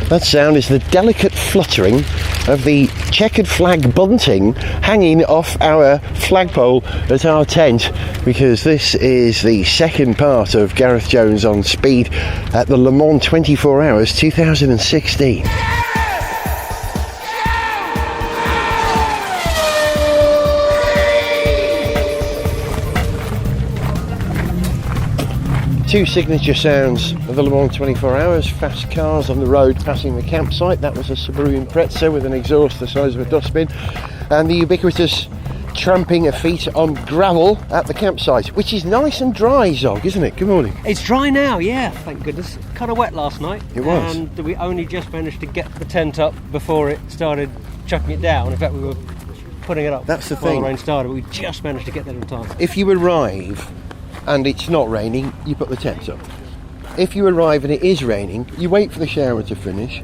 That sound is the delicate fluttering of the checkered flag bunting hanging off our flagpole at our tent, because this is the second part of Gareth Jones on speed at the Le Mans 24 Hours 2016. Two signature sounds of the Le Mans 24 Hours, fast cars on the road passing the campsite. That was a Subaru Impreza with an exhaust the size of a dustbin, and the ubiquitous tramping of feet on gravel at the campsite, which is nice and dry, Zog, isn't it? Good morning. It's dry now, yeah, thank goodness. Kind of wet last night. It was. And we only just managed to get the tent up before it started chucking it down. In fact, we were putting it up That's the before thing. the rain started, but we just managed to get there in time. If you arrive and it's not raining, you put the tent up. If you arrive and it is raining, you wait for the shower to finish,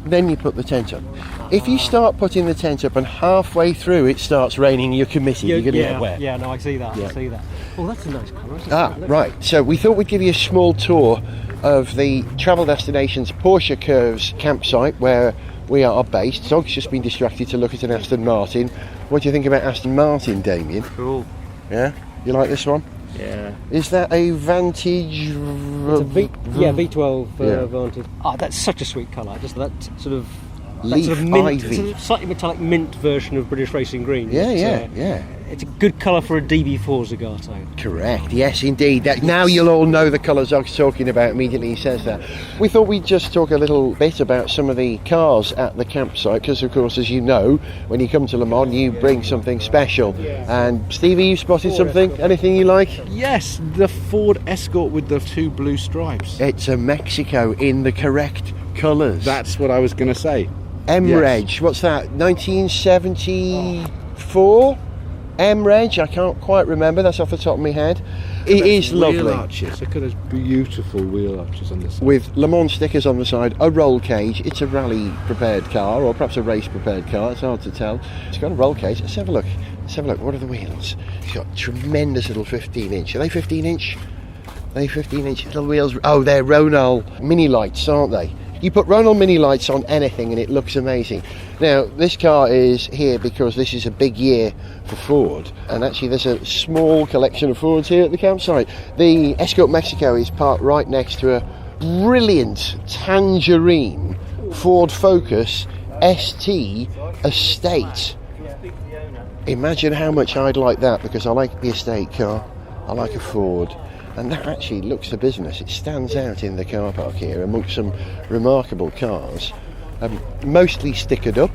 then you put the tent up. If you start putting the tent up and halfway through it starts raining, you're committed, you're going to get wet. Yeah, no, I see that, Yeah. I see that. Oh, that's a nice colour, isn't it? Look. Right, so we thought we'd give you a small tour of the Travel Destinations Porsche Curves campsite where we are based. Zog's just been distracted to look at an Aston Martin. What do you think about Aston Martin, Damien? Cool. Yeah? You like this one? Yeah. Is that a Vantage? It's a V12 Yeah. Vantage. Oh, that's such a sweet colour. Just that sort of Leaf sort of mint, ivy. sort of slightly metallic mint version of British Racing Green. Yeah, It's, yeah. It's a good colour for a DB4 Zagato. Correct, yes indeed. Now you'll all know the colour Zog's talking about immediately he says that. We thought we'd just talk a little bit about some of the cars at the campsite, because of course, as you know, when you come to Le Mans you bring something special. And Stevie, you spotted something? Anything you like? Yes, the Ford Escort with the two blue stripes. It's a Mexico in the correct colours. That's what I was going to say. M-Reg, Yes. what's that, 1974? M-Reg, I can't quite remember, that's off the top of my head. It is Wheel lovely. arches. Look at those beautiful wheel arches on this side. With Le Mans stickers on the side, a roll cage. It's a rally prepared car, or perhaps a race prepared car, it's hard to tell. It's got a roll cage. Let's have a look. What are the wheels? It's got tremendous little 15-inch. Are they 15-inch? Are they 15-inch little wheels? Oh, they're Ronald mini lights, aren't they? You put Ronald mini lights on anything and it looks amazing. Now, this car is here because this is a big year for Ford, and actually there's a small collection of Fords here at the campsite. The Escort Mexico is parked right next to a brilliant tangerine Ford Focus ST Estate. Imagine how much I'd like that, because I like the estate car, I like a Ford. And that actually looks the business. It stands out in the car park here amongst some remarkable cars, mostly stickered up,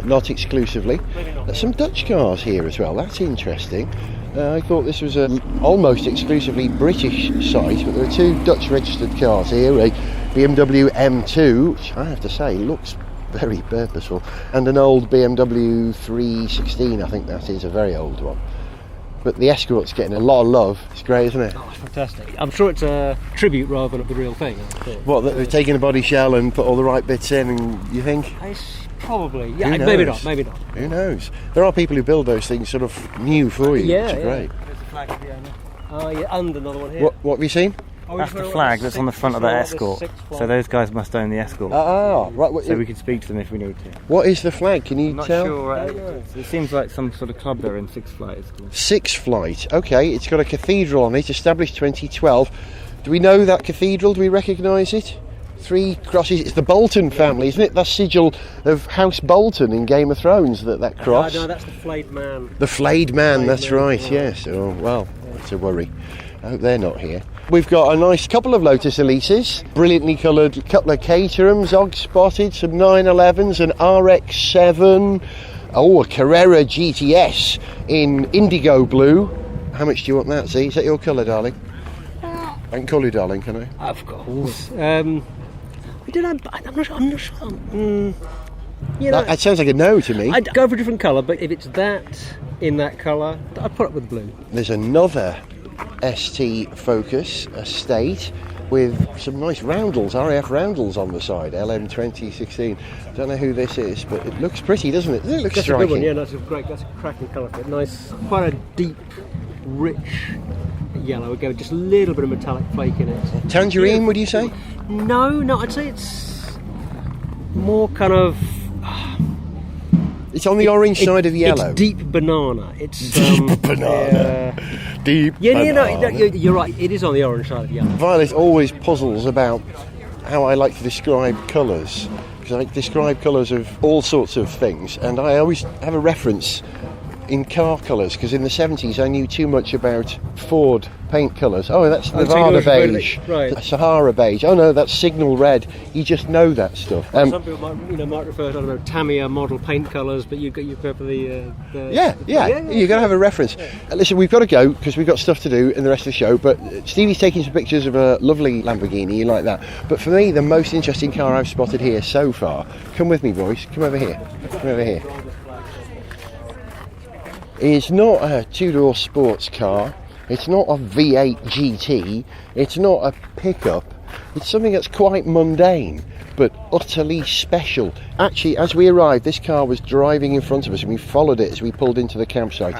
not exclusively. There's some Dutch cars here as well, that's interesting. I thought this was an almost exclusively British site, but there are two Dutch registered cars here, a BMW M2, which I have to say looks very purposeful, and an old BMW 316, I think that is, a very old one. But the Escort's getting a lot of love. It's great, isn't it? Oh, it's fantastic. I'm sure it's a tribute rather than the real thing. What, that they've taken a body shell and put all the right bits in, and you think? It's probably, yeah, Who maybe knows? not. Who knows? There are people who build those things sort of new for you, Yeah, which are great. There's the flag of the owner. Oh, yeah, and another one here. What have you seen? Oh, That's the flag that's on the front of the Escort. So those guys must own the Escort. Right. So we can speak to them if we need to. What is the flag? Can you I'm not tell? sure. It seems like some sort of club they're in, Six Flight. It's called. Six Flight. Okay, it's got a cathedral on it, established 2012. Do we know that cathedral? Do we recognise it? 3 crosses. It's the Bolton family, isn't it? That sigil of House Bolton in Game of Thrones. That cross. No, that's the flayed man. The flayed man. That's right. Yes. Oh well, that's a worry. I hope they're not here. We've got a nice couple of Lotus Elises, brilliantly coloured couple of Caterhams, Zog spotted, some 911s, an RX-7, a Carrera GTS in indigo blue. How much do you want that, Z? Is that your colour, darling? I can call you darling, can I? Of course. I'm not sure. You know, That sounds like a no to me. I'd go for a different colour, but if it's that in that colour, I'd put it with blue. There's another ST Focus Estate with some nice roundels, RAF roundels on the side, LM 2016. Don't know who this is, but it looks pretty, doesn't it? It looks That's striking. a good one, yeah, that's a cracking colour for it. Nice, quite a deep, rich yellow. Again, just a little bit of metallic flake in it. Tangerine, would you say? No, I'd say it's more kind of... It's on the orange side of yellow. It's deep banana. It's deep banana. Deep banana. You're right. It is on the orange side of yellow. Violet always puzzles about how I like to describe colours, because I describe colours of all sorts of things, and I always have a reference in car colours, because in the 70s I knew too much about Ford paint colours. Oh, that's Nevada beige, right. Sahara beige. Oh no, that's Signal red. You just know that stuff. Some people might refer to, I don't know, Tamiya model paint colours, but you go for the you've got to have a reference. Listen, we've got to go because we've got stuff to do in the rest of the show, but Stevie's taking some pictures of a lovely Lamborghini, you like that. But for me, the most interesting car I've spotted here so far, come with me boys, come over here, is not a two-door sports car, it's not a V8 GT, it's not a pickup, it's something that's quite mundane but utterly special. Actually, as we arrived, this car was driving in front of us and we followed it as we pulled into the campsite.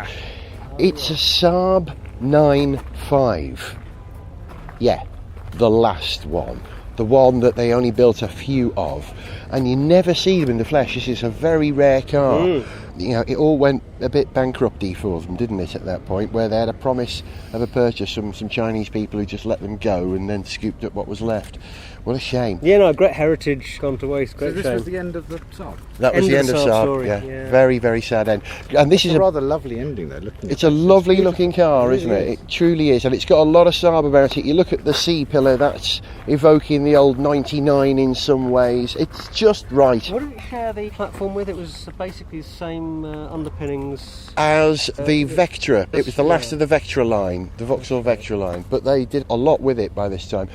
It's a Saab 9.5. Yeah, the last one. The one that they only built a few of. And you never see them in the flesh. This is a very rare car. You know, it all went a bit bankrupty for them, didn't it, at that point, where they had a promise of a purchase from some Chinese people who just let them go and then scooped up what was left. What a shame. Yeah, no, great heritage gone to waste. Great so this shame. was the end of the Saab? That was the end of Saab, yeah. Very, very sad end. And this is a rather lovely ending there. It's a lovely looking car, isn't it? It truly is. And it's got a lot of Saab about it. You look at the C-pillar, that's evoking the old 99 in some ways. It's just right. What did it share the platform with? It was basically the same underpinnings as the Vectra. It was the last of the Vectra line, the Vauxhall Vectra line. But they did a lot with it by this time.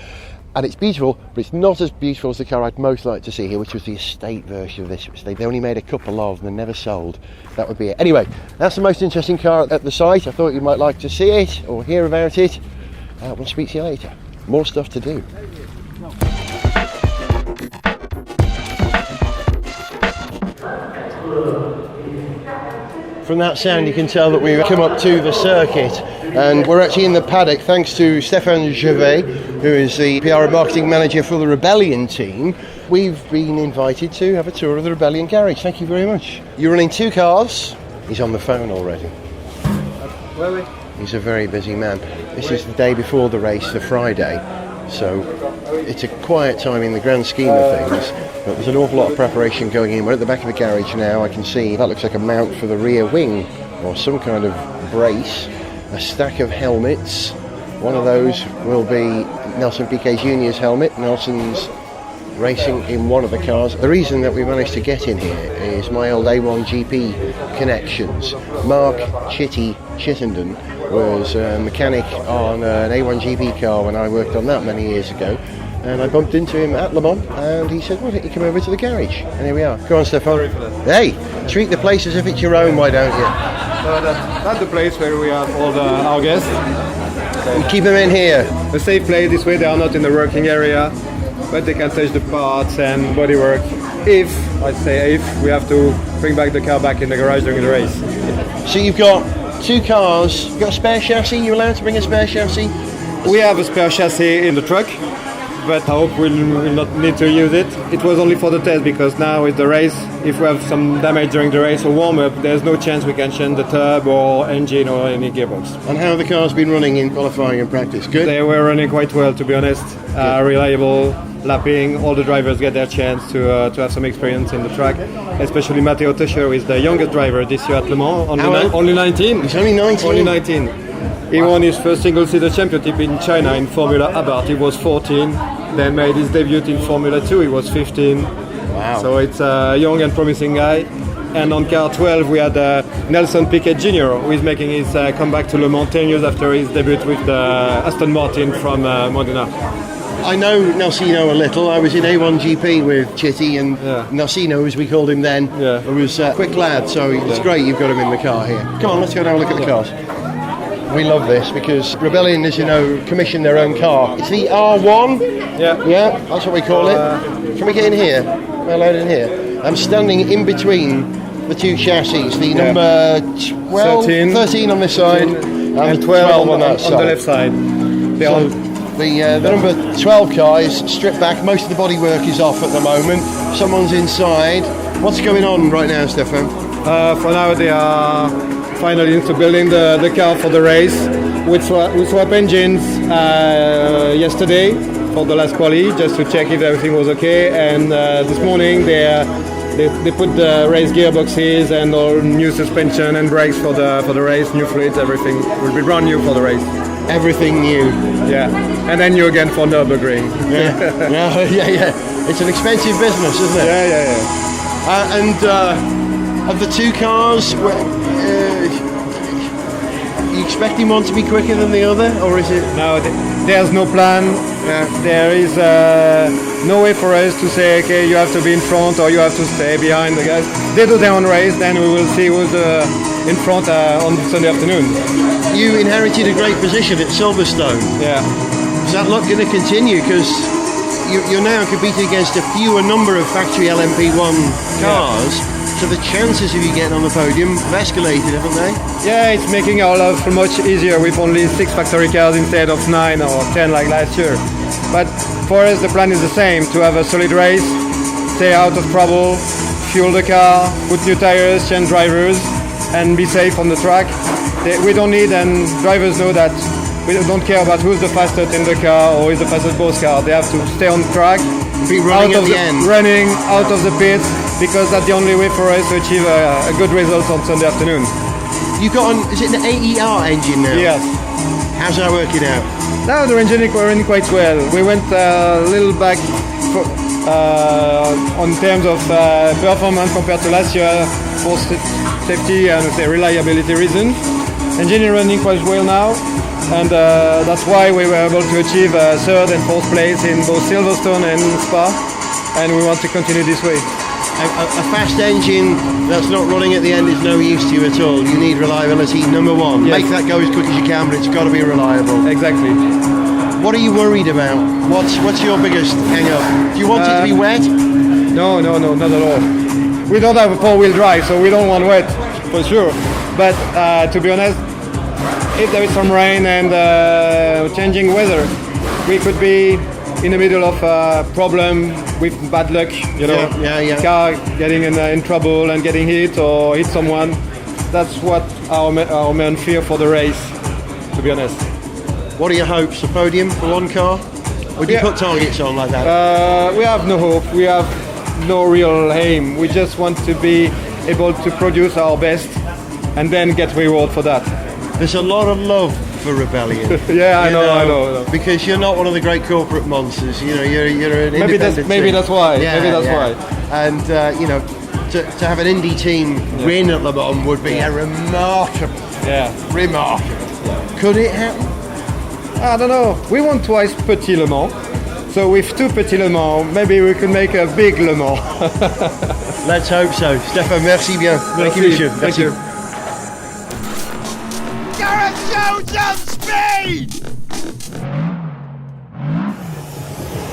And it's beautiful, but it's not as beautiful as the car I'd most like to see here, which was the estate version of this, which they only made a couple of and they never sold. That would be it. Anyway, that's the most interesting car at the site. I thought you might like to see it or hear about it. We'll speak to you later. More stuff to do. From that sound you can tell that we've come up to the circuit, and we're actually in the paddock thanks to Stephan Gervais, who is the PR and marketing manager for the Rebellion team. We've been invited to have a tour of the Rebellion garage. Thank you very much. You're running two cars. He's on the phone already. Where are we? He's a very busy man. This is the day before the race, the Friday, so it's a quiet time in the grand scheme of things, but there's an awful lot of preparation going in. We're at the back of the garage now. I can see that looks like a mount for the rear wing or some kind of brace, a stack of helmets. One of those will be Nelson Piquet Jr.'s helmet. Nelson's racing in one of the cars. The reason that we managed to get in here is my old A1 GP connections. Mark Chittenden was a mechanic on an A1 GP car when I worked on that many years ago, and I bumped into him at Le Mans and he said, why don't you come over to the garage? And here we are. Go on, Stefan. Hey, treat the place as if it's your own, why don't you? That's the place where we have all our guests. You keep them in here. A safe place, this way they are not in the working area, but they can touch the parts and bodywork. If we have to bring back the car back in the garage during the race. So you've got two cars, you've got a spare chassis, you're allowed to bring a spare chassis? We have a spare chassis in the truck, but I hope we'll not need to use it. It was only for the test, because now with the race, if we have some damage during the race or warm-up, there's no chance we can change the turbo or engine or any gearbox. And how have the cars been running in qualifying and practice? Good? They were running quite well, to be honest. Reliable, lapping, all the drivers get their chance to have some experience in the track, especially Matteo Tescher, who is the youngest driver this year at Le Mans, only 19. He's only 19? Only 19. He won his first single-seater championship in China in Formula Abarth. He was 14, then made his debut in Formula 2. He was 15. Wow. So it's a young and promising guy. And on car 12 we had Nelson Piquet Jr., who is making his comeback to Le Mans 10 years after his debut with the Aston Martin from Modena. I know Nelsino a little. I was in A1 GP with Chitty, and Nelsino, as we called him then, was a quick lad, so it's great you've got him in the car here. Come on, let's go and have a look at the cars. We love this because Rebellion, as you know, commissioned their own car. It's the R1. Yeah, that's what we call it. Can we get in here? Am I allowed in here? I'm standing in between the two chassis. The number 12, 13 on this side, and 12 on that side. On the left side. The number 12 car is stripped back. Most of the bodywork is off at the moment. Someone's inside. What's going on right now, Stephan? For now, they are finally into building the car for the race. We swap engines yesterday for the last quali, just to check if everything was okay. And this morning they put the race gearboxes and all new suspension and brakes for the race, new fluids, everything will be brand new for the race. Everything new. Yeah, and then new again for Nürburgring. Yeah. It's an expensive business, isn't it? Yeah. And of the two cars, you expecting one to be quicker than the other, or is it? No, there's no plan. There is no way for us to say, okay, you have to be in front or you have to stay behind the guys. They do their own race, then we will see who's in front on Sunday afternoon. You inherited a great position at Silverstone. Yeah. Is that not going to continue? Because you're now competing against a fewer number of factory LMP1 cars. Yeah. So the chances of you getting on the podium have escalated, haven't they? Yeah, it's making our life much easier with only 6 factory cars instead of 9 or 10 like last year. But for us, the plan is the same: to have a solid race, stay out of trouble, fuel the car, put new tires, change drivers, and be safe on the track. We don't need, and drivers know that we don't care about who's the fastest in the car or who's the fastest both car. They have to stay on track, be running at the end, running out of the pits, because that's the only way for us to achieve a good result on Sunday afternoon. You got on? Is it an AER engine now? Yes. How's that working out? Now the engine is running quite well. We went a little back on terms of performance compared to last year for safety and reliability reasons. Engine is running quite well now, and that's why we were able to achieve 3rd and 4th place in both Silverstone and Spa, and we want to continue this way. A fast engine that's not running at the end is no use to you at all. You need reliability, number one. Yes. Make that go as quick as you can, but it's got to be reliable. Exactly. What are you worried about? What's your biggest hang-up? Do you want it to be wet? No, not at all. We don't have a 4-wheel drive, so we don't want wet, for sure. But to be honest, if there is some rain and changing weather, we could be in the middle of a problem with bad luck, you know. Yeah. Car getting in trouble and getting hit or hit someone. That's what our main fear for the race, to be honest. What are your hopes? A podium for one car? Or do you put targets on like that? We have no hope. We have no real aim. We just want to be able to produce our best and then get reward for that. There's a lot of love for Rebellion. Yeah, I know. Because you're not one of the great corporate monsters. You know, you're an independent maybe that's why. why. And to have an indie team win at Le Mans would be a remarkable. Could it happen? I don't know. We won twice Petit Le Mans. So with 2 Petit Le Mans, maybe we could make a big Le Mans. Let's hope so. Stephan, merci bien. Thank you. Gareth shows on speed!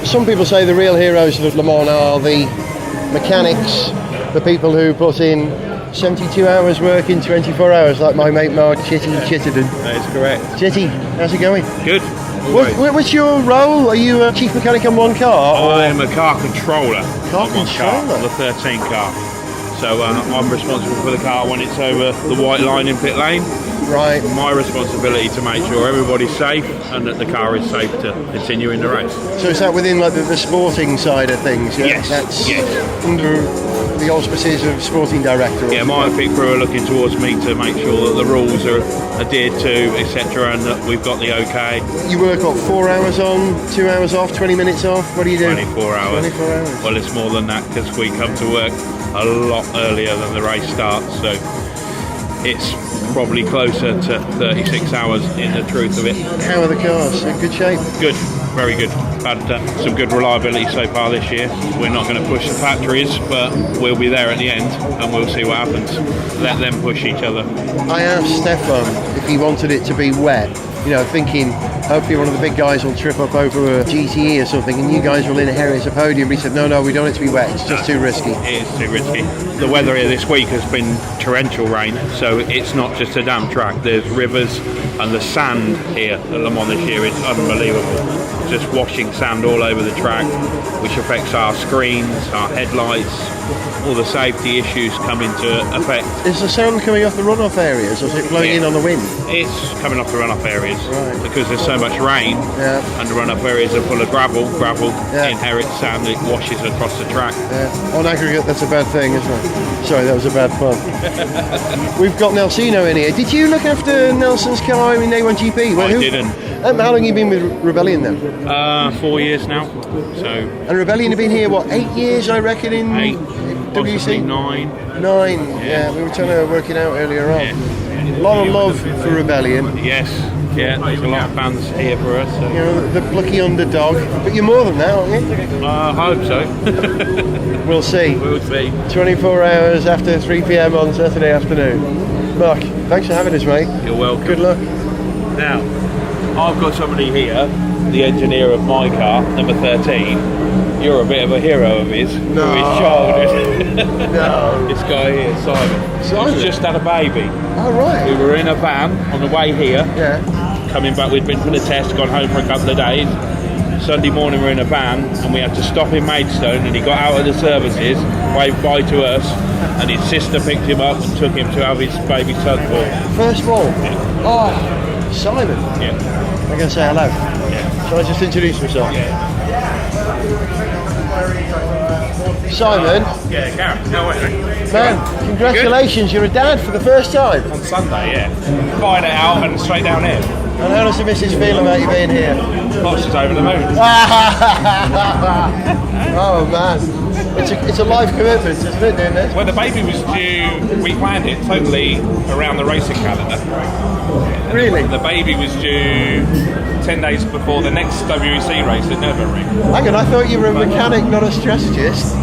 Some people say the real heroes of Le Mans are the mechanics, the people who put in 72 hours work in 24 hours, like my mate Mark Chittenden. That is correct. Chitty, how's it going? Good. What's your role? Are you a chief mechanic on one car? I am a car controller Car on one car, controller? the 13 car. So I'm responsible for the car when it's over the white line in pit lane. Right. My responsibility to make sure everybody's safe and that the car is safe to continue in the race. So is that within like the sporting side of things? Yeah? Yes. That's yes. under the auspices of sporting director. Yeah, my pit crew are looking towards me to make sure that the rules are adhered to, etc., and that we've got the okay. You work what, 4 hours on, 2 hours off, 20 minutes off? What do you do? 24 hours. 24 hours. Well, it's more than that because we come to work a lot earlier than the race starts, so it's probably closer to 36 hours in the truth of it. How are the cars? In good shape? Good, very good. Had some good reliability so far this year. We're not going to push the factories, but we'll be there at the end and we'll see what happens. Let them push each other. I asked Stephan if he wanted it to be wet thinking hopefully one of the big guys will trip up over a GTE or something and you guys will inherit a podium. He said, no, we don't want it to be wet, it's just too risky. It is too risky. The weather here this week has been torrential rain, so it's not just a damp track. There's rivers, and the sand here at Le Mans this year is unbelievable. Just washing sand all over the track, which affects our screens, our headlights. All the safety issues come into effect. Is the sand coming off the runoff areas, or is it blowing in on the wind? It's coming off the runoff areas, right, because there's so much rain, and the runoff areas are full of gravel. Inherits sand that washes across the track. On aggregate, that's a bad thing, isn't it? Sorry, that was a bad pun. We've got Nelsino in here. Did you look after Nelson's car in A1GP? I didn't. How long have you been with Rebellion then? 4 years now. So. And Rebellion have been here, 8 years, I reckon, in 8, WC? 9. 9, yeah. We were trying to work it out earlier on. A lot of love for Rebellion. Yes, there's a lot of fans here for us. So. The plucky underdog. But you're more than that, aren't you? I hope so. We'll see. We'll see. 24 hours after 3 p.m. on Saturday afternoon. Mark, thanks for having us, mate. You're welcome. Good luck. Now, I've got somebody here, the engineer of my car, number 13. You're a bit of a hero of his. No. His childhood. No. This guy here, Simon. He's just had a baby. Oh, right. We were in a van on the way here. Yeah. Coming back, we'd been for the test, gone home for a couple of days. Sunday morning we're in a van and we had to stop in Maidstone, and he got out of the services, waved bye to us, and his sister picked him up and took him to have his baby son born. First of all, oh, Simon. Yeah. I'm going to say hello. Yeah. Shall I just introduce myself? Yeah. Simon. Yeah, Gareth. No way. Man, congratulations, you're a dad for the first time. On Sunday, yeah. Fired it out and straight down here. And how does the missus feel about you being here? Oh, she's over the moon. Oh man, it's a life commitment, isn't it, doing this? Well, the baby was due, we planned it totally around the racing calendar. Really? The baby was due 10 days before the next WEC race at Nürburgring. Hang on, I thought you were a mechanic, not a strategist.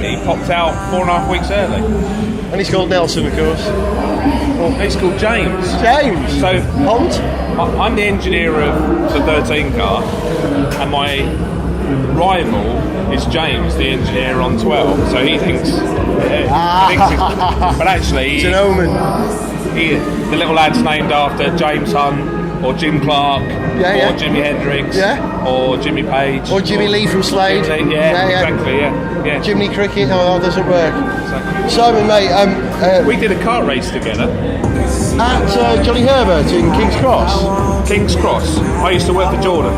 He popped out 4.5 weeks early. And he's called Nelson, of course. He's called James. James? So Hunt? I'm the engineer of the 13 car, and my rival is James, the engineer on 12. So he thinks, but actually, it's an omen. The little lad's named after James Hunt, or Jim Clark, or Jimi Hendrix, or Jimmy Page, or Jimmy Lee from Slade. Exactly. Jimmy Cricket. Oh, that doesn't work. Exactly. Simon, mate, we did a kart race together at Johnny Herbert in King's Cross. King's Cross. I used to work for Jordan.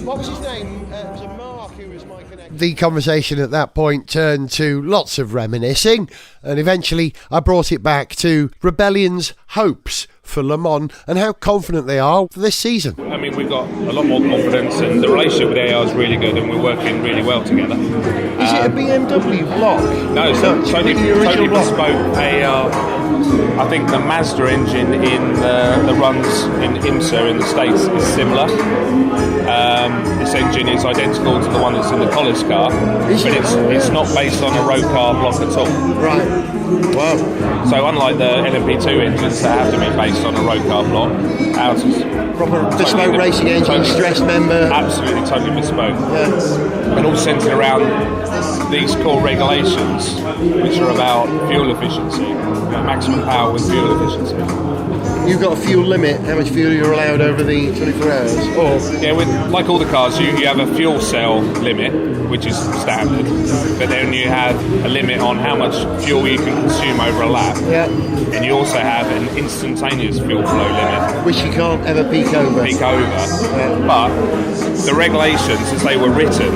What was his name? It was a Mark who was my connection. The conversation at that point turned to lots of reminiscing, and eventually I brought it back to Rebellion's hopes for Le Mans and how confident they are for this season. I mean, we've got a lot more confidence, and the relationship with AR is really good, and we're working really well together. Is it a BMW block? No, it's totally bespoke. I think the Mazda engine in the runs in IMSA in the States is similar. This engine is identical to the one that's in the Collis car, but it's not based on a road car block at all. Right. Wow. So unlike the LMP2 engines that have to be based on a road car block, ours is proper bespoke racing engine, stress member. Absolutely, totally bespoke. Yeah. And all centred around these core regulations, which are about fuel efficiency, maximum power with fuel efficiency. You've got a fuel limit, how much fuel you're allowed over the 24 hours? Yeah, like all the cars, you have a fuel cell limit, which is standard, but then you have a limit on how much fuel you can consume over a lap. Yeah. And you also have an instantaneous fuel flow limit, which you can't ever peak over. Yeah. But the regulations, as they were written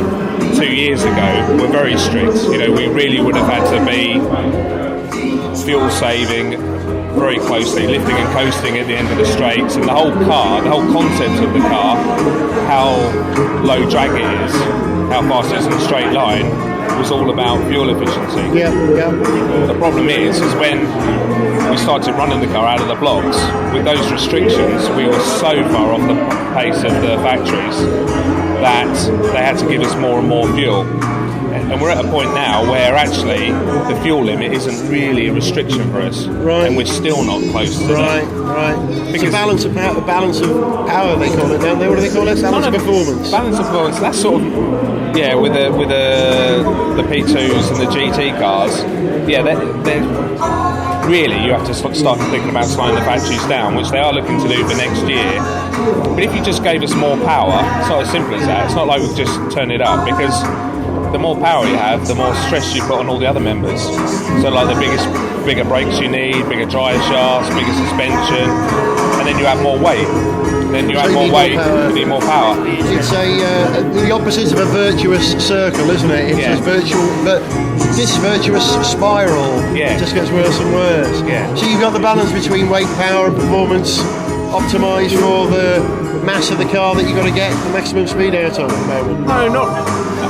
2 years ago, were very strict. You know, we really would have had to be fuel saving very closely, lifting and coasting at the end of the straights, and the whole concept of the car, how low drag it is, how fast it is in a straight line, was all about fuel efficiency. Yeah. The problem is when we started running the car out of the blocks, with those restrictions, we were so far off the pace of the factories that they had to give us more and more fuel. And we're at a point now where actually the fuel limit isn't really a restriction for us, Right. and we're still not close to that. Right. It's a Because- balance of power, they call it, don't they? What do they call it? Balance of performance. Balance of performance. That's sort of with the P2s and the GT cars. Yeah, they're really, you have to start thinking about slowing the batteries down, which they are looking to do for next year. But if you just gave us more power, it's not as simple as that. It's not like we just turn it up, because the more power you have, the more stress you put on all the other members. So like bigger brakes you need, bigger drive shafts, bigger suspension, and then you add more weight. Then you add more weight, you need more power. It's the opposite of a virtuous circle, isn't it? It's Yeah. this virtuous spiral. Yeah. It just gets worse and worse. Yeah. So you've got the balance between weight, power, and performance optimised for the mass of the car that you've got to get the maximum speed out of at the moment. No, not.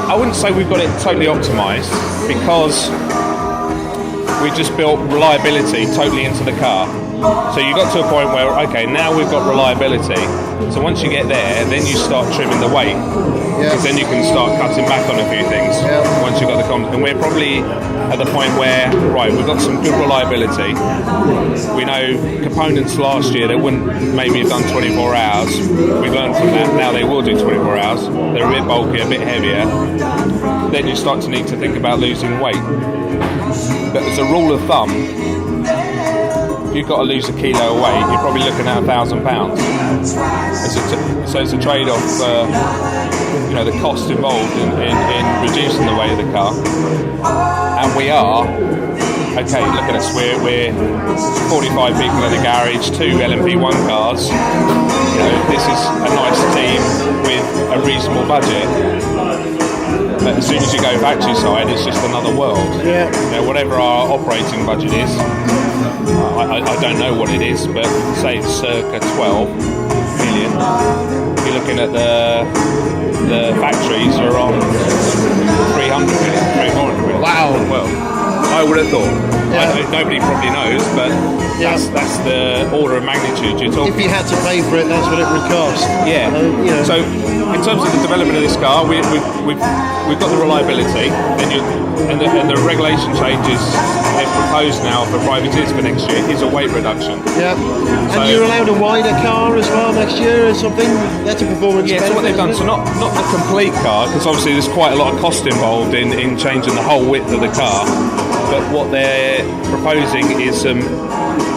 I wouldn't say we've got it totally optimised, because we just built reliability totally into the car. So you got to a point where, okay, now we've got reliability. So once you get there, then you start trimming the weight. Because then you can start cutting back on a few things. Yeah. Once you've got the and we're probably at the point where, right, we've got some good reliability. We know components last year that wouldn't maybe have done 24 hours. We learned from that. Now they will do 24 hours. They're a bit bulkier, a bit heavier. Then you start to need to think about losing weight. But as a rule of thumb, if you've got to lose a kilo of weight, you're probably looking at £1,000. So it's a trade-off, the cost involved in reducing the weight of the car. And we are, okay, look at us, we're 45 people in the garage, 2 LMP1 cars. This is a nice team with a reasonable budget. But as soon as you go factory side, it's just another world. Yeah. Whatever our operating budget is, I don't know what it is, but say it's circa 12 million. You're looking at the factories are on 300 million, 300 million. Wow. Well, I would have thought. Nobody probably knows, but that's the order of magnitude you're talking. If you had to pay for it, that's what it would cost. Yeah. So in terms of the development of this car, we've got the reliability, and the regulation changes they've proposed now for privateers for next year is a weight reduction. Yeah. And you're allowed a wider car as well next year or something? That's a performance Yeah, so what they've done, so not the complete car, because obviously there's quite a lot of cost involved in changing the whole width of the car, but what they're proposing is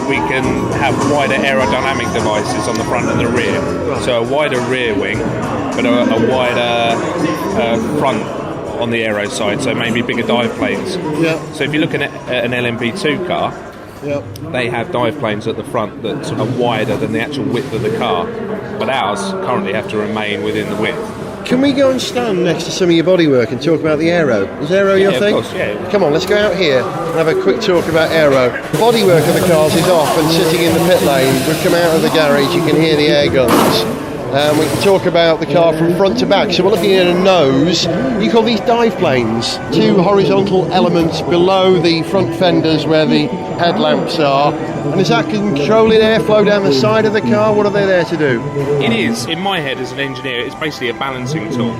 we can have wider aerodynamic devices on the front and the rear. So a wider rear wing, but a wider front on the aero side, so maybe bigger dive planes. Yeah. So if you're looking at an LMP2 car, Yep. they have dive planes at the front that are wider than the actual width of the car, but ours currently have to remain within the width. Can we go and stand next to some of your bodywork and talk about the aero? Is aero your of thing? course, yeah. Come on, let's go out here and have a quick talk about aero. Bodywork of the cars is off and sitting in the pit lane. We've come out of the garage, you can hear the air guns. We can talk about the car from front to back. So we're looking at a nose. You call these dive planes. 2 horizontal elements below the front fenders where the headlamps are. And is that controlling airflow down the side of the car? What are they there to do? It is. In my head as an engineer, it's basically a balancing tool.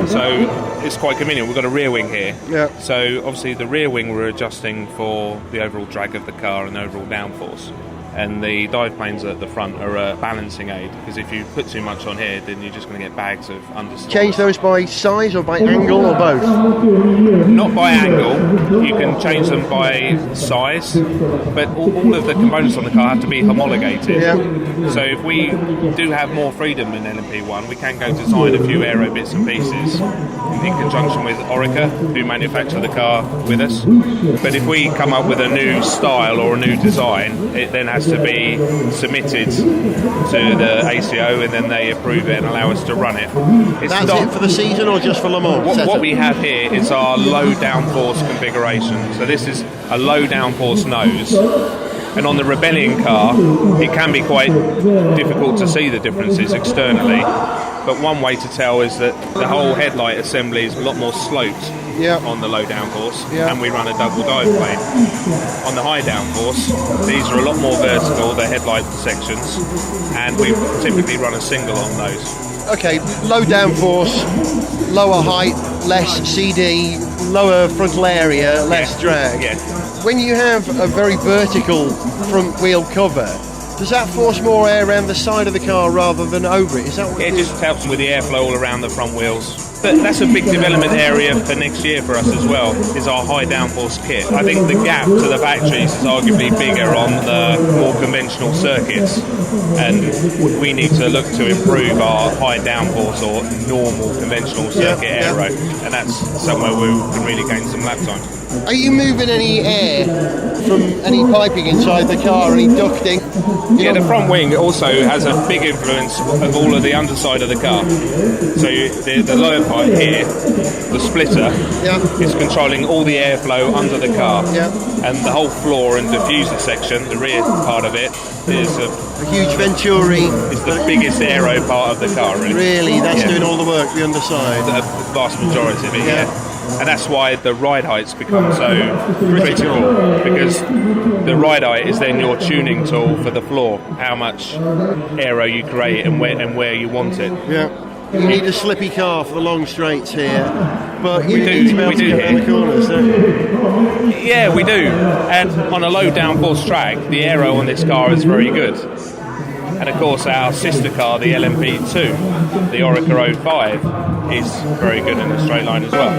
So it's quite convenient. We've got a rear wing here. Yeah. So obviously the rear wing we're adjusting for the overall drag of the car and the overall downforce. And the dive planes at the front are a balancing aid, because if you put too much on here, then you're just going to get bags of understeer. Change those by size or by angle or both? Not by angle, you can change them by size, but all of the components on the car have to be homologated. Yeah. So if we do have more freedom in LMP1, we can go design a few aero bits and pieces in conjunction with Orica, who manufacture the car with us. But if we come up with a new style or a new design, it then has to be submitted to the ACO, and then they approve it and allow us to run it. That's it for the season or just for Le Mans? What we have here is our low downforce configuration. So this is a low downforce nose. And on the Rebellion car, it can be quite difficult to see the differences externally. But one way to tell is that the whole headlight assembly is a lot more sloped on the low downforce, and we run a double dive plane. On the high downforce, these are a lot more vertical, the headlight sections, and we typically run a single on those. okay, low downforce, lower height, less CD, lower frontal area, less drag. Yeah. When you have a very vertical front wheel cover, does that force more air around the side of the car rather than over it? Is that what It just helps with the airflow all around the front wheels. But that's a big development area for next year for us as well, is our high downforce kit. I think the gap to the factories is arguably bigger on the more conventional circuits, and we need to look to improve our high downforce or normal conventional circuit aero, and that's somewhere we can really gain some lap time. Are you moving any air from any piping inside the car, any ducting? Yeah, the front wing also has a big influence of all of the underside of the car. So the lower part here, the splitter, is controlling all the airflow under the car. And the whole floor and diffuser section, the rear part of it, is a huge Venturi. It's the biggest aero part of the car, really. Really? That's doing all the work, the underside? The vast majority of it, And that's why the ride heights become so critical, because the ride height is then your tuning tool for the floor, how much aero you create and where you want it. Yeah. You need a slippy car for the long straights here, but you need to be able to get around the corners, don't you? Yeah, we do. And on a low downforce track, the aero on this car is very good. And of course our sister car, the LMP2, the Orica 05, is very good in a straight line as well.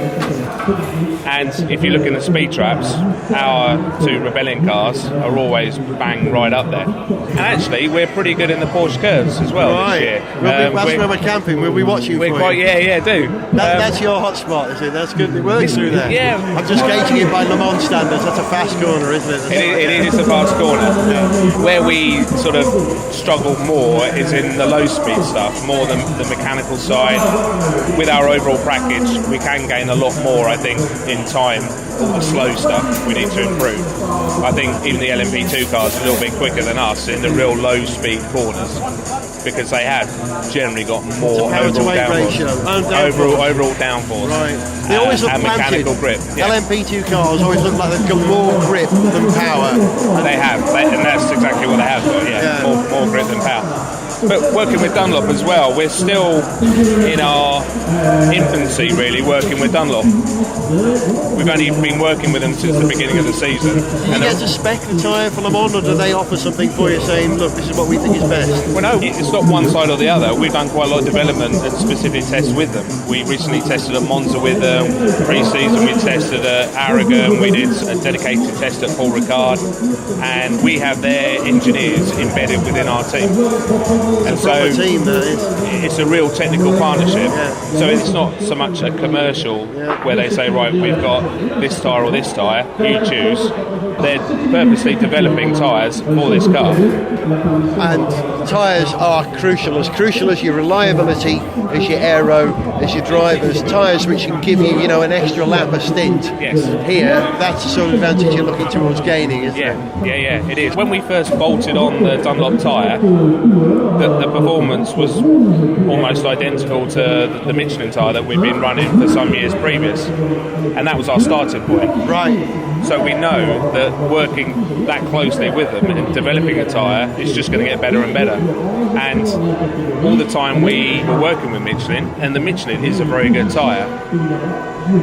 And if you look in the speed traps, our two Rebellion cars are always bang right up there. And actually, we're pretty good in the Porsche curves as well this year. That's where we're camping. We'll be watching for you. Do. That's your hotspot, is it? That's good. It works through there. Yeah. I'm just gauging it by Le Mans standards. That's a fast corner, isn't it? It is a fast corner. Where we sort of struggle more is in the low speed stuff, more than the mechanical side. With our overall package, we can gain a lot more, I think, in time. All the slow stuff we need to improve. I think even the LMP2 cars are a little bit quicker than us in the real low speed corners, because they have generally got more overall downforce. Right. They always look and mechanical grip. Yeah. LMP2 cars always look like they've got more grip than power. They have, and that's exactly what they have got. Yeah. More grip than power. But working with Dunlop as well, we're still in our infancy, really, working with Dunlop. We've only been working with them since the beginning of the season. Do you get to spec the tyre for Le Mans, or do they offer something for you saying, look, this is what we think is best? Well, no, it's not one side or the other. We've done quite a lot of development and specific tests with them. We recently tested at Monza with them. Pre-season we tested at Aragon. We did a dedicated test at Paul Ricard. And we have their engineers embedded within our team. And so it's a real technical partnership. So it's not so much a commercial where they say, right, we've got this tyre or this tyre, you choose. They're purposely developing tyres for this car. And tyres are crucial as your reliability, as your aero, as your drivers. Tyres which can give you, an extra lap a stint. Yes. Here, that's the sort of advantage you're looking towards gaining, isn't it? Yeah, it is. When we first bolted on the Dunlop tyre, the performance was almost identical to the Michelin tyre that we've been running for some years previous, and that was our starting point. Right. So we know that working that closely with them and developing a tyre is just going to get better and better. And all the time we were working with Michelin, and the Michelin is a very good tyre,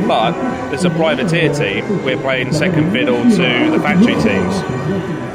but as a privateer team, we're playing second fiddle to the factory teams.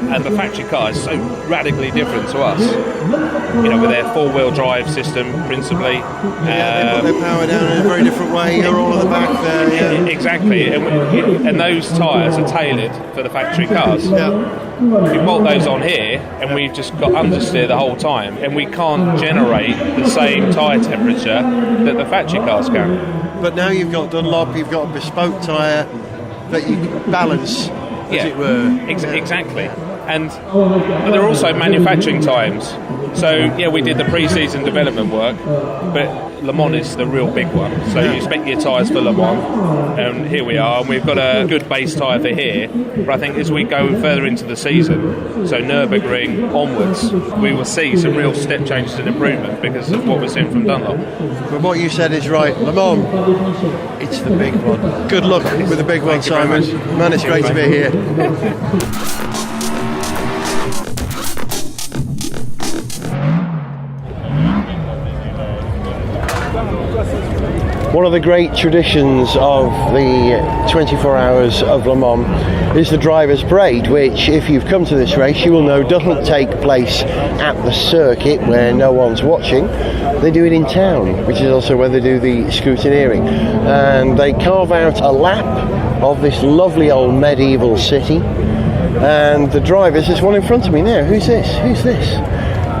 And the factory car is so radically different to us, with their four-wheel drive system principally. They put their power down in a very different way. You're all at the back there. Yeah. Exactly, and those tyres are tailored for the factory cars. Yeah. We bolt those on here, and we've just got understeer the whole time, and we can't generate the same tyre temperature that the factory cars can. But now you've got Dunlop, you've got a bespoke tyre that you balance, as it were. Exactly. And there are also manufacturing times. So, we did the pre-season development work, but Le Mans is the real big one. So you spec your tyres for Le Mans, and here we are, and we've got a good base tyre for here. But I think as we go further into the season, so Nürburgring onwards, we will see some real step changes and improvement because of what we're seeing from Dunlop. But what you said is right. Le Mans, it's the big one. Good luck with the big one, Simon. Man, it's great to be here. One of the great traditions of the 24 Hours of Le Mans is the Drivers' Parade, which, if you've come to this race, you will know doesn't take place at the circuit where no one's watching. They do it in town, which is also where they do the scrutineering. And they carve out a lap of this lovely old medieval city. And the drivers, there's one in front of me now. Who's this? Who's this?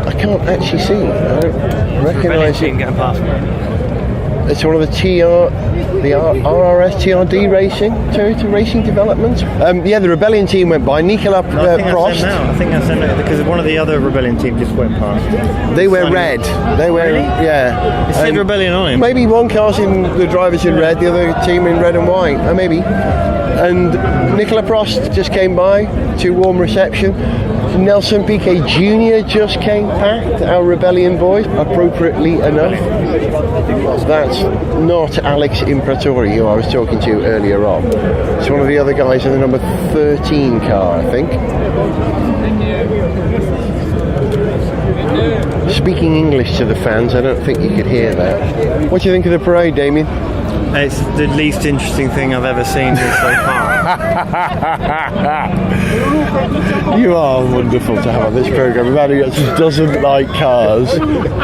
I can't actually see. I don't recognise it. Getting past me. It's one of the RRS TRD racing developments. The Rebellion team went by. Nicola Prost. I think that's them now because one of the other Rebellion team just went past. They wear red. They wear, yeah. It said Rebellion on him. Maybe one car's in the drivers in red, the other team in red and white. Maybe. And Nicola Prost just came by to warm reception. Nelson Piquet Jr. just came packed, our Rebellion boys, appropriately enough. That's not Alex Imperatori, who I was talking to earlier on. It's one of the other guys in the number 13 car, I think. Speaking English to the fans, I don't think you could hear that. What do you think of the parade, Damien? It's the least interesting thing I've ever seen here so far. You are wonderful to have on this programme. A man who just doesn't like cars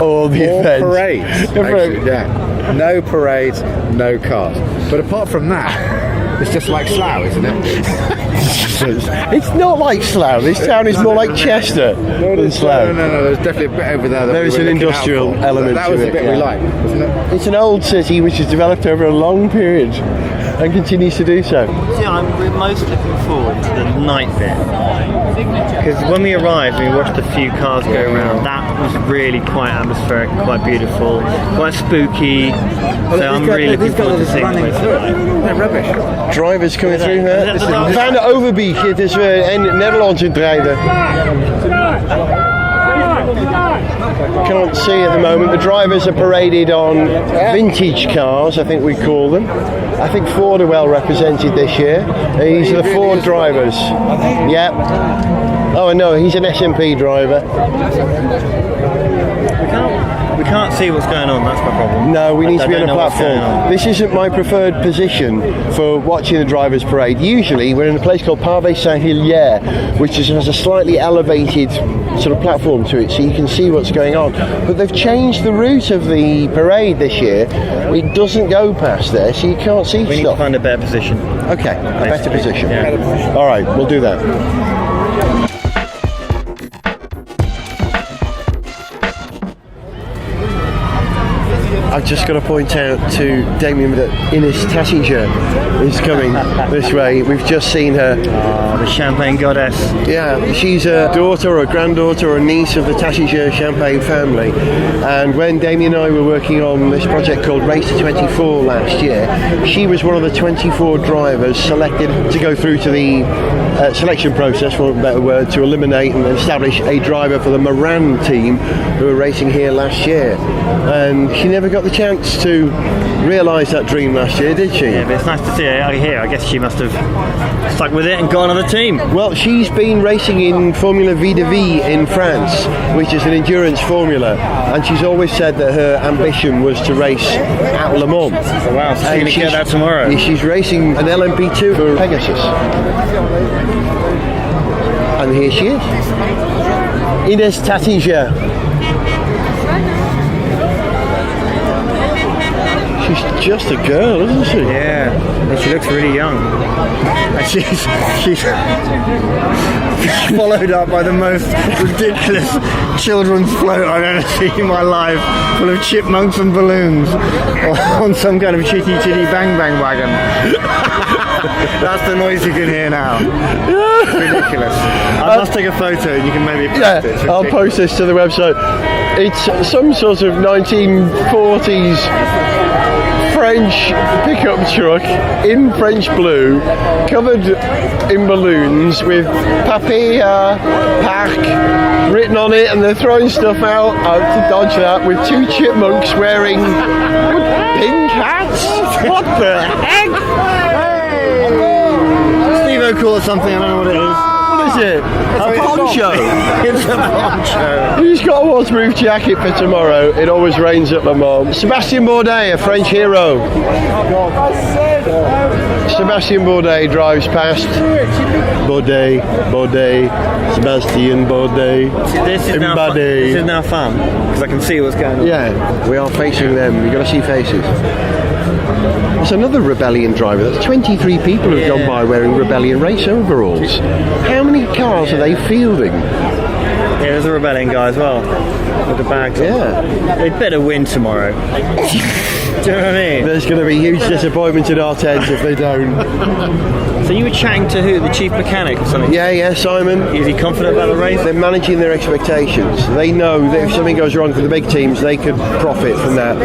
or the event. Parades. Actually, yeah. No parades, no cars. But apart from that, it's just like Slough, isn't it? It's not like Slough. This town is more like Chester than Slough. No. There's definitely a bit over there. There is an industrial element that to was it. The bit we liked, wasn't it? It's an old city which has developed over a long period and continues to do so. We're most looking forward to the night bit. Because when we arrived and we watched a few cars go around, that was really quite atmospheric, quite beautiful, quite spooky. So I'm really looking forward to seeing the place. They're rubbish. Drivers coming through there. Van de Overbeek, het is een Nederlandse driver. Can't see at the moment. The drivers are paraded on vintage cars, I think we call them. I think Ford are well represented this year. These are the Ford drivers. Yep. Oh no, he's an SMP driver. We can't see what's going on, that's my problem. No, we need to be on a platform. This isn't my preferred position for watching the drivers' parade. Usually we're in a place called Pavé Saint-Hilaire, which has a slightly elevated sort of platform to it, so you can see what's going on. But they've changed the route of the parade this year. It doesn't go past there, so you can't see stuff. We need to find a better position. Okay, a better position. Yeah. All right, we'll do that. I've just got to point out to Damien that Ines Tattinger is coming this way. We've just seen her. The Champagne goddess. Yeah, she's a daughter or a granddaughter or a niece of the Tattinger Champagne family. And when Damien and I were working on this project called Race to 24 last year, she was one of the 24 drivers selected to go through to the selection process, for a better word, to eliminate and establish a driver for the Moran team who were racing here last year. And she never got the chance to realise that dream last year, did she? Yeah, but it's nice to see her here. I guess she must have stuck with it and got another team. Well, she's been racing in Formula V de V in France, which is an endurance formula, and she's always said that her ambition was to race at Le Mans. Oh, wow, so she's going to get that tomorrow. She's racing an LMP2 for Pegasus. And here she is. Ines Tattinger. She's just a girl, isn't she? Yeah, and she looks really young. And she's followed up by the most ridiculous children's float I've ever seen in my life, full of chipmunks and balloons on some kind of chitty bang bang wagon. That's the noise you can hear now. It's ridiculous. I must take a photo and you can maybe post it. I'll post this to the website. It's some sort of 1940s French pickup truck in French blue, covered in balloons with papier parc written on it, and they're throwing stuff out to dodge that with two chipmunks wearing pink hats. What the heck? Steve-O caught something, I don't know what it is. What is it? A poncho. It's a poncho. He's got a waterproof jacket for tomorrow. It always rains at Le Mans. Sebastien Bourdais, a French hero. Sebastien Bourdais drives past. Bourdais, Sebastien Bourdais. This is now fun because I can see what's going on. Yeah, we are facing them. You've got to see faces. There's another Rebellion driver. That's 23 people who've gone by wearing Rebellion race overalls. How many cars are they fielding? Yeah, there's a Rebellion guy as well with the bags. Yeah. They'd better win tomorrow. Do you know what I mean? There's going to be huge disappointment in our tent if they don't. So you were chatting to who? The chief mechanic or something? Yeah, Simon. Is he confident about the race? They're managing their expectations. They know that if something goes wrong for the big teams, they could profit from that,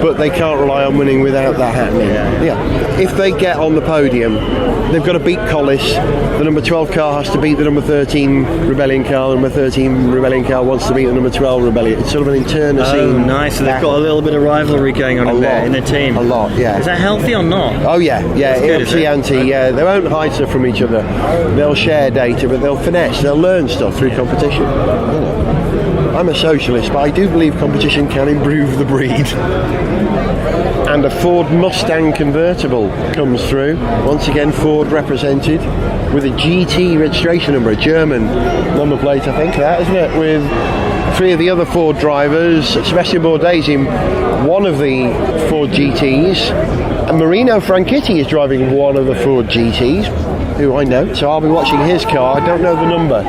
but they can't rely on winning without that happening. Yeah. If they get on the podium, they've got to beat Collis. The number 12 car has to beat the number 13 Rebellion car. The number 13 Rebellion car wants to beat the number 12 Rebellion. It's sort of an internecine. Oh, nice. So they've got a little bit of rivalry going on in their team. A lot, yeah. Is that healthy or not? Oh, yeah. It's anti. Yeah, they won't hide stuff from each other. They'll share data, but they'll finesse. They'll learn stuff through competition. You know. I'm a socialist, but I do believe competition can improve the breed. And a Ford Mustang convertible comes through. Once again, Ford represented with a GT registration number, a German number plate, I think, that, isn't it? With three of the other Ford drivers. Sebastien Bourdais in one of the Ford GTs. And Marino Franchitti is driving one of the Ford GTs, who I know, so I'll be watching his car. I don't know the number.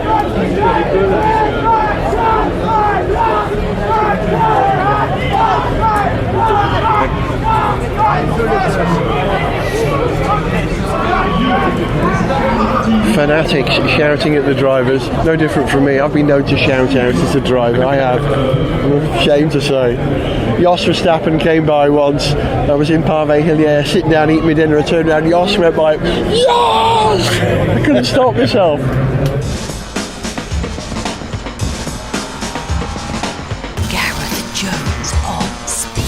Fanatics shouting at the drivers, no different from me. I've been known to shout out as a driver, I have. I'm ashamed to say. Jos Verstappen came by once. I was in Pavé-Hillière, sitting down eating my dinner. I turned around, Jos went by. Jos! I couldn't stop myself. Gareth Jones on speed.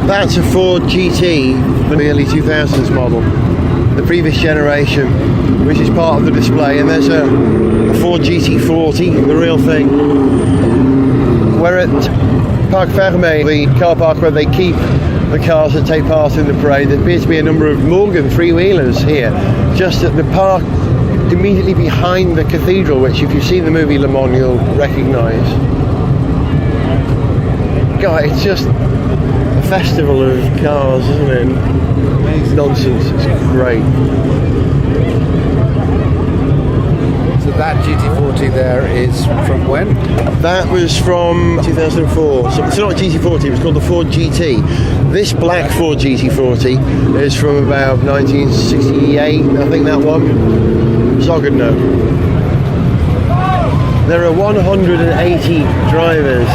That's a Ford GT, the early 2000s model, the previous generation, which is part of the display. And there's a Ford GT40, the real thing. We're at Parc Fermé, the car park where they keep the cars that take part in the parade. There appears to be a number of Morgan three-wheelers here, just at the park immediately behind the cathedral, which if you've seen the movie Le Mans, you'll recognise. God, it's just a festival of cars, isn't it? Amazing. Nonsense, it's great. So that GT40 there is from when? That was from 2004. So it's not a GT40, it was called the Ford GT. This black Ford GT40 is from about 1968, I think that one. Zogno. There are 180 drivers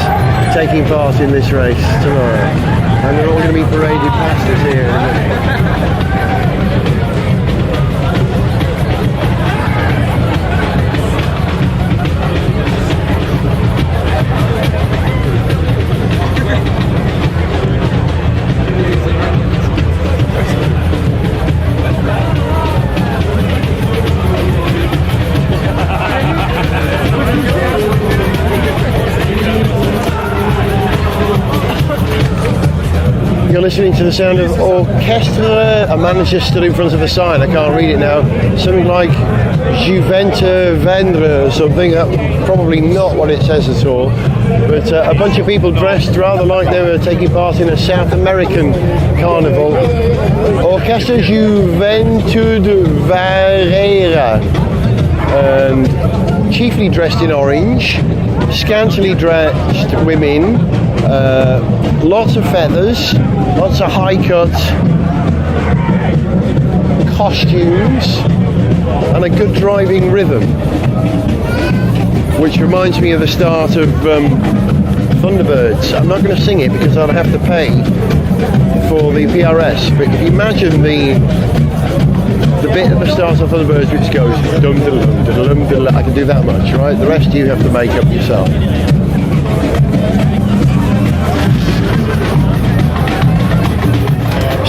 taking part in this race tomorrow, and they're all going to be paraded past us here in a minute. You're listening to the sound of orchestra. A man just stood in front of a sign, I can't read it now. Something like Juventa Vendre or something. That's probably not what it says at all. But a bunch of people dressed rather like they were taking part in a South American carnival. Orchestra Juventud Varela. And chiefly dressed in orange. Scantily dressed women. Lots of feathers, lots of high cut costumes, and a good driving rhythm, which reminds me of the start of Thunderbirds. I'm not going to sing it because I'll have to pay for the PRS, but if you imagine the The bit at the start of the verse which goes dum dum dum dum, I can do that much, right? The rest you have to make up yourself.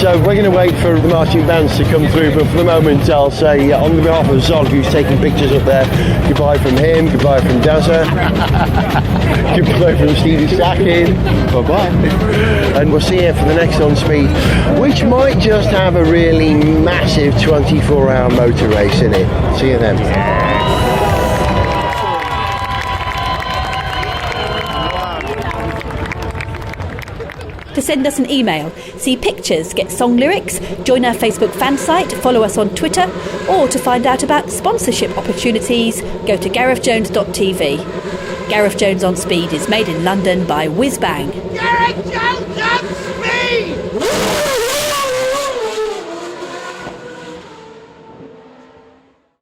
So we're going to wait for the marching bands to come through, but for the moment I'll say on behalf of Zog, who's taking pictures up there, goodbye from him, goodbye from Dazza, goodbye from Stevie Stacking, bye-bye, and we'll see you for the next On Speed, which might just have a really massive 24-hour motor race in it. See you then. To send us an email, see pictures, get song lyrics, join our Facebook fan site, follow us on Twitter, or to find out about sponsorship opportunities, go to garethjones.tv. Gareth Jones on Speed is made in London by Whiz Bang. Gareth Jones on Speed!